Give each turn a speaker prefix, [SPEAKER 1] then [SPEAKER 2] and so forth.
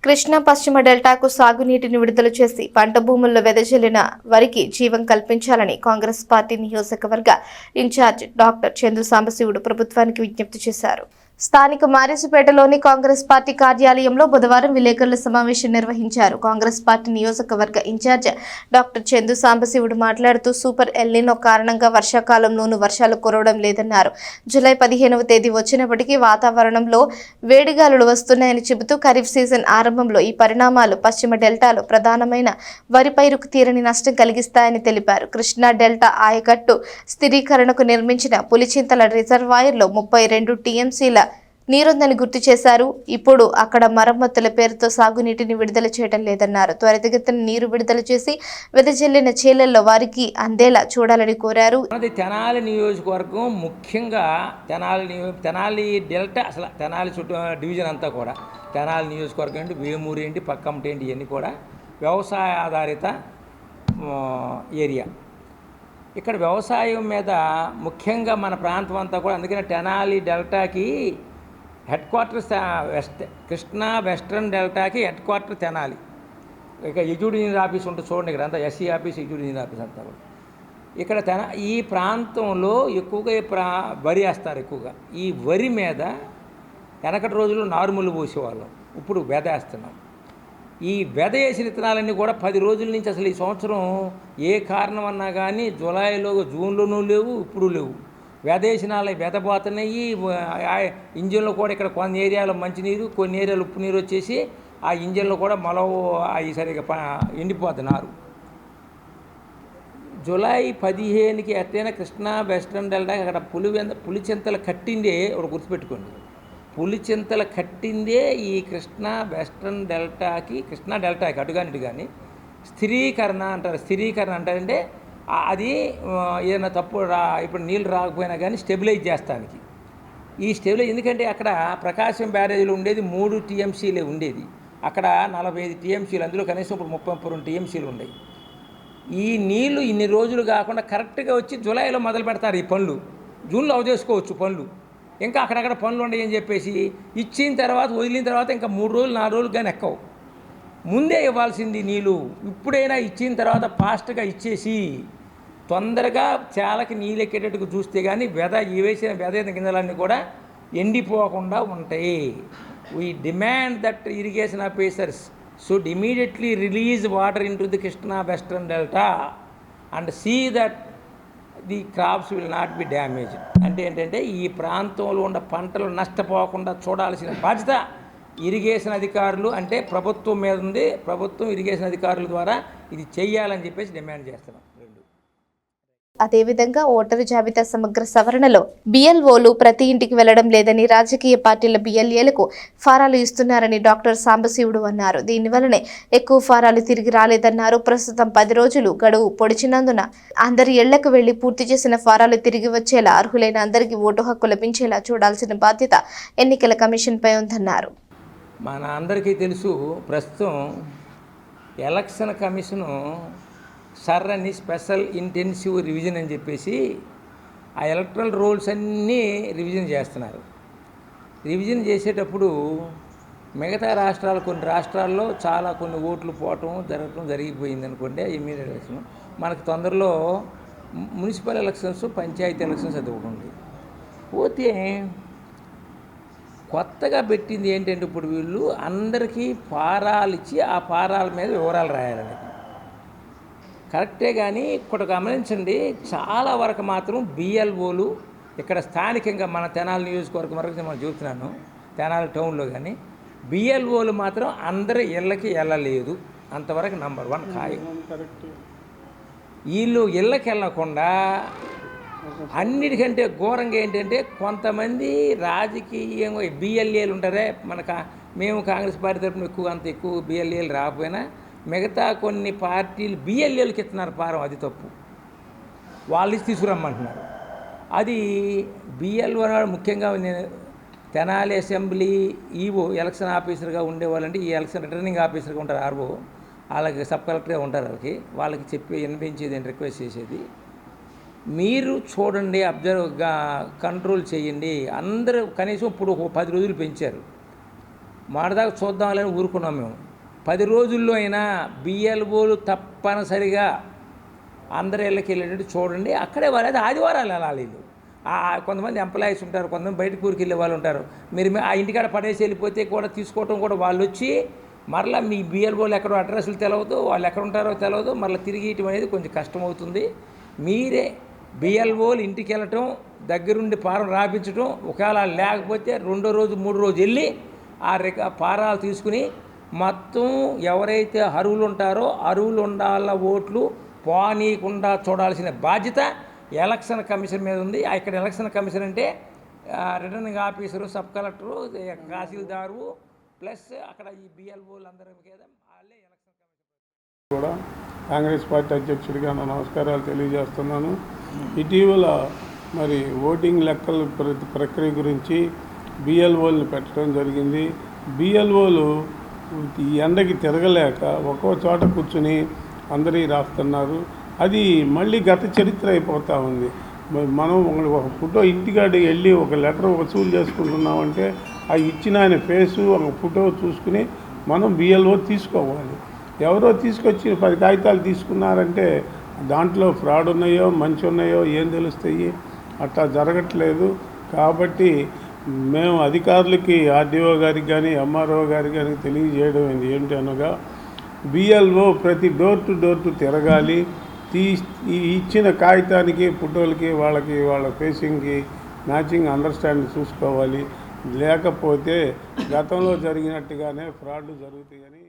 [SPEAKER 1] కృష్ణా పశ్చిమ డెల్టాకు సాగునీటిని విడుదల చేసి పంట భూముల్లో వెదజల్లిన వరికి జీవం కల్పించాలని కాంగ్రెస్ పార్టీ నియోజకవర్గ ఇన్ఛార్జ్ డాక్టర్ చందు సాంబశివుడు ప్రభుత్వానికి విజ్ఞప్తి చేశారు. స్థానిక మారిసుపేటలోని కాంగ్రెస్ పార్టీ కార్యాలయంలో బుధవారం విలేకరుల సమావేశం నిర్వహించారు. కాంగ్రెస్ పార్టీ నియోజకవర్గ ఇన్ఛార్జ్ డాక్టర్ చందు సాంబశివుడు మాట్లాడుతూ సూపర్ ఎల్నినో కారణంగా వర్షాకాలంలోనూ వర్షాలు కురవడం లేదన్నారు. జూలై 15వ తేదీ వచ్చినప్పటికీ వాతావరణంలో వేడిగాలులు వస్తున్నాయని చెబుతూ ఖరీఫ్ సీజన్ ఆరంభంలో ఈ పరిణామాలు పశ్చిమ డెల్టాలో ప్రధానమైన వరి పైరుకు తీరని నష్టం కలిగిస్తాయని తెలిపారు. కృష్ణా డెల్టా ఆయకట్టు స్థిరీకరణకు నిర్మించిన పులిచింతల రిజర్వాయర్లో 32 టీఎంసీల నీరుందని గుర్తు చేశారు. ఇప్పుడు అక్కడ మరమ్మతుల పేరుతో సాగునీటిని విడుదల చేయడం లేదన్నారు. త్వరితగతిన నీరు విడుదల చేసి వెదజల్లిన చేలల్లో వారికి అందేలా చూడాలని కోరారు.
[SPEAKER 2] తెనాలి నియోజకవర్గం ముఖ్యంగా తెనాలి డెల్టా అసలు తెనాలి చుట్టూ డివిజన్ అంతా కూడా తెనాలి నియోజకవర్గం ఏంటి, వేమూరు ఏంటి, పక్కమటి ఏంటి, ఇవన్నీ కూడా వ్యవసాయ ఆధారిత ఏరియా. ఇక్కడ వ్యవసాయం మీద ముఖ్యంగా మన ప్రాంతం అంతా కూడా, అందుకనే తెనాలి డెల్టాకి హెడ్ క్వార్టర్స్ కృష్ణా వెస్ట్రన్ డెల్టాకి హెడ్ క్వార్టర్ తెనాలి. ఇక ఎగ్జిక్యూటివ్ ఇంజనీర్ ఆఫీస్ ఉంటుంది చూడండి, ఇక్కడ అంతా SE office, executive engineer office అంతా కూడా ఇక్కడ ఈ ప్రాంతంలో ఎక్కువగా వరి వేస్తారు. ఎక్కువగా ఈ వరి మీద వెనకటి రోజుల్లో నారుమల్లు పోసేవాళ్ళం, ఇప్పుడు వేస్తున్నాం. ఈ వేసిన విత్తనాలన్నీ కూడా 10 రోజుల నుంచి అసలు ఈ సంవత్సరం ఏ కారణం అన్నా కానీ జూలైలో జూన్లోనూ లేవు, ఇప్పుడు లేవు. వేసినాలు వెదపోతున్నాయి. ఇంజిన్లో కూడా ఇక్కడ కొన్ని ఏరియాలో మంచినీరు, కొన్ని ఏరియాలో ఉప్పు నీరు వచ్చేసి ఆ ఇంజిన్లో కూడా మొలవు అవి సరిగా ఎండిపోతున్నారు. జూలై 15కి ఎట్టైనా కృష్ణా వెస్ట్రన్ డెల్టా అక్కడ పులిచింతలు కట్టిందే ఒకటి గుర్తుపెట్టుకోండి. పులిచింతలు కట్టిందే ఈ కృష్ణా వెస్ట్రన్ డెల్టాకి, కృష్ణా డెల్టాకి అటుగాని ఇటు కానీ స్థిరీకరణ అంటారు. స్థిరీకరణ అంటారంటే అది ఏదైనా తప్పు ఇప్పుడు నీళ్ళు రాకపోయినా కానీ స్టెబిలైజ్ చేస్తానికి ఈ స్టెబిలైజ్. ఎందుకంటే అక్కడ ప్రకాశం బ్యారేజీలో ఉండేది 3 టీఎంసీలే ఉండేది, అక్కడ 45 టీఎంసీలు, అందులో కనీసం ఇప్పుడు 32 టీఎంసీలు ఉన్నాయి. ఈ నీళ్లు ఇన్ని రోజులు కాకుండా కరెక్ట్గా వచ్చి జూలైలో మొదలు పెడతారు ఈ పనులు. జూన్లో అవదేసుకోవచ్చు పనులు, ఇంకా అక్కడక్కడ పనులు ఉండవు అని చెప్పేసి ఇచ్చిన తర్వాత వదిలిన తర్వాత ఇంకా 3 రోజులు 4 రోజులు కానీ ఎక్కవు. ముందే ఇవ్వాల్సింది నీళ్ళు. ఇప్పుడైనా ఇచ్చిన తర్వాత ఫాస్ట్గా ఇచ్చేసి తొందరగా చాలకి నీళ్ళు ఎక్కేటట్టుగా చూస్తే కానీ వేసిన గింజలన్నీ కూడా ఎండిపోకుండా ఉంటాయి. We demand that irrigation officers should immediately release water in to the Krishna western delta and see that the crops will not be damaged. అంటే ఏంటంటే ఈ ప్రాంతంలో ఉన్న పంటలు నష్టపోకుండా చూడాల్సిన బాధ్యత ఇరిగేషన్ అధికారులు, అంటే ప్రభుత్వం మీద ఉంది. ప్రభుత్వం ఇరిగేషన్ అధికారుల ద్వారా ఇది చెయ్యాలని చెప్పేసి డిమాండ్ చేస్తున్నాం.
[SPEAKER 1] అదేవిధంగా ఓటరు జాబితా సమగ్ర సవరణలో బిఎల్ఓలు ప్రతి ఇంటికి వెళ్లడం లేదని, రాజకీయ పార్టీల బిఎల్ఏలకు ఫారాలు ఇస్తున్నారని డాక్టర్ సాంబశివుడు అన్నారు. దీనివల్లనే ఎక్కువ ఫారాలు తిరిగి రాలేదన్నారు. ప్రస్తుతం 10 రోజులు గడువు పొడిచినందున అందరి ఇళ్లకు వెళ్లి పూర్తి చేసిన ఫారాలు తిరిగి వచ్చేలా, అర్హులైన అందరికీ ఓటు హక్కు లభించేలా చూడాల్సిన బాధ్యత ఎన్నికల కమిషన్పై ఉందన్నారు.
[SPEAKER 2] మన అందరికీ తెలుసు, ప్రస్తుతం ఎలక్షన్ కమిషను సర్రని స్పెషల్ ఇంటెన్సివ్ రివిజన్ అని చెప్పేసి ఆ ఎలక్ట్రల్ రోల్స్ అన్నీ రివిజన్ చేస్తున్నారు. రివిజన్ చేసేటప్పుడు మిగతా రాష్ట్రాలు, కొన్ని రాష్ట్రాల్లో కొన్ని ఓట్లు పోవటం జరిగిపోయింది అనుకోండి ఇమ్మీడియట్ ఎలక్షన్. మనకు తొందరలో మున్సిపల్ ఎలక్షన్స్, పంచాయతీ ఎలక్షన్స్ అది ఒకటి ఉంది. పోతే కొత్తగా పెట్టింది ఏంటంటే ఇప్పుడు వీళ్ళు అందరికీ ఫారాలు ఇచ్చి ఆ ఫారాల మీద వివరాలు రాయాలని. కరెక్టే, కానీ ఇక్కడ గమనించండి, చాలా వరకు మాత్రం బిఎల్ఓలు ఇక్కడ స్థానికంగా మన తెనాలి నియోజకవర్గం వరకు నేను చూస్తున్నాను, తెనాలి టౌన్లో కానీ బిఎల్ఓలు మాత్రం అందరి ఇళ్ళకి వెళ్ళలేదు. అంతవరకు నంబర్ 1 ఖాయం. వీళ్ళు ఇళ్ళకి వెళ్ళకుండా అన్నిటికంటే ఘోరంగా ఏంటంటే కొంతమంది రాజకీయంగా బిఎల్ఏలు ఉంటారే, మేము కాంగ్రెస్ పార్టీ తరఫున ఎక్కువ బిఎల్ఏలు రాకపోయినా మిగతా కొన్ని పార్టీలు బిఎల్ఏలకు ఇస్తున్నారు ఫారం. అది తప్పు. వాళ్ళు తీసుకురమ్మంటున్నారు. అది బిఎల్ఓ నాడు ముఖ్యంగా నేను తెనాలి అసెంబ్లీ ఈవో ఎలక్షన్ ఆఫీసర్గా ఉండేవాళ్ళంటే ఈ ఎలక్షన్ రిటర్నింగ్ ఆఫీసర్గా ఉంటారు ఆర్ఓ, వాళ్ళకి సబ్ కలెక్టర్గా ఉంటారు. వాళ్ళకి చెప్పి వినిపించేది, రిక్వెస్ట్ చేసేది, మీరు చూడండి, అబ్జర్వ్గా కంట్రోల్ చేయండి. అందరూ కనీసం ఇప్పుడు 10 రోజులు పెంచారు. మాడదాకా చూద్దామని ఊరుకున్నాం మేము. 10 రోజుల్లో అయినా బిఎల్ఓలు తప్పనిసరిగా అందరి ఇళ్ళకి వెళ్ళేటట్టు చూడండి. అక్కడే వాళ్ళు అది ఆదివారాలు వెళ్ళాలి వీళ్ళు. కొంతమంది ఎంప్లాయీస్ ఉంటారు, కొంతమంది బయటకు ఊరికి వెళ్ళే వాళ్ళు ఉంటారు. మీరు ఆ ఇంటికాడ పడేసి వెళ్ళిపోతే కూడా తీసుకోవటం కూడా వాళ్ళు వచ్చి మరలా మీ బిఎల్ఓలు ఎక్కడో అడ్రస్లు తెలవదు, వాళ్ళు ఎక్కడ ఉంటారో తెలవదు, మరలా తిరిగి ఇవ్వడం అనేది కొంచెం కష్టమవుతుంది. మీరే బిఎల్ఓలు ఇంటికి వెళ్ళటం, దగ్గరుండి ఫారం రాపించడం, ఒకవేళ లేకపోతే 2వ రోజు 3వ రోజు వెళ్ళి ఫారాలు తీసుకుని మొత్తం ఎవరైతే అర్హులు ఉంటారో అర్హులు ఉండాల ఓట్లు పోనీయకుండా చూడాల్సిన బాధ్యత ఎలక్షన్ కమిషన్ మీద ఉంది. ఇక్కడ ఎలక్షన్ కమిషన్ అంటే returning officer, sub collector, tahsildar plus అక్కడ ఈ బిఎల్ఓలు అందరి మీద వాళ్ళే ఎలక్షన్ కమిషన్
[SPEAKER 3] కూడా కాంగ్రెస్ పార్టీ అధ్యక్షుడిగా నా నమస్కారాలు తెలియజేస్తున్నాను. ఇటీవల మరి ఓటింగ్ లెక్కల ప్రక్రియ గురించి బిఎల్ఓలను పెట్టడం జరిగింది. బిఎల్ఓలు ఈ ఎండకి తిరగలేక ఒక్కో చోట కూర్చుని అందరి రాస్తున్నారు. అది మళ్ళీ గత చరిత్ర అయిపోతూ ఉంది. మనం ఒక ఫోటో ఇంటికాడికి వెళ్ళి ఒక లెటర్ వసూలు చేసుకుంటున్నామంటే ఆ ఇచ్చిన ఆయన ఫేసు ఒక ఫోటో చూసుకుని మనం బిఎల్ఓ తీసుకోవాలి. ఎవరో తీసుకొచ్చి 10 కాగితాలు తీసుకున్నారంటే దాంట్లో ఫ్రాడ్ ఉన్నాయో మంచి ఉన్నాయో ఏం తెలుస్తాయి? అట్లా జరగట్లేదు. కాబట్టి మేము అధికారులకి ఆర్డీఓ గారికి కానీ ఎంఆర్ఓ గారికి కానీ తెలియజేయడం ఏంటి అనగా బిఎల్ఓ ప్రతి డోర్ టు తిరగాలి. ఇచ్చిన కాగితానికి ఫోటోలకి వాళ్ళ ఫేసింగ్కి మ్యాచింగ్ అండర్స్టాండింగ్ చూసుకోవాలి. లేకపోతే గతంలో జరిగినట్టుగానే ఫ్రాడ్లు జరుగుతాయని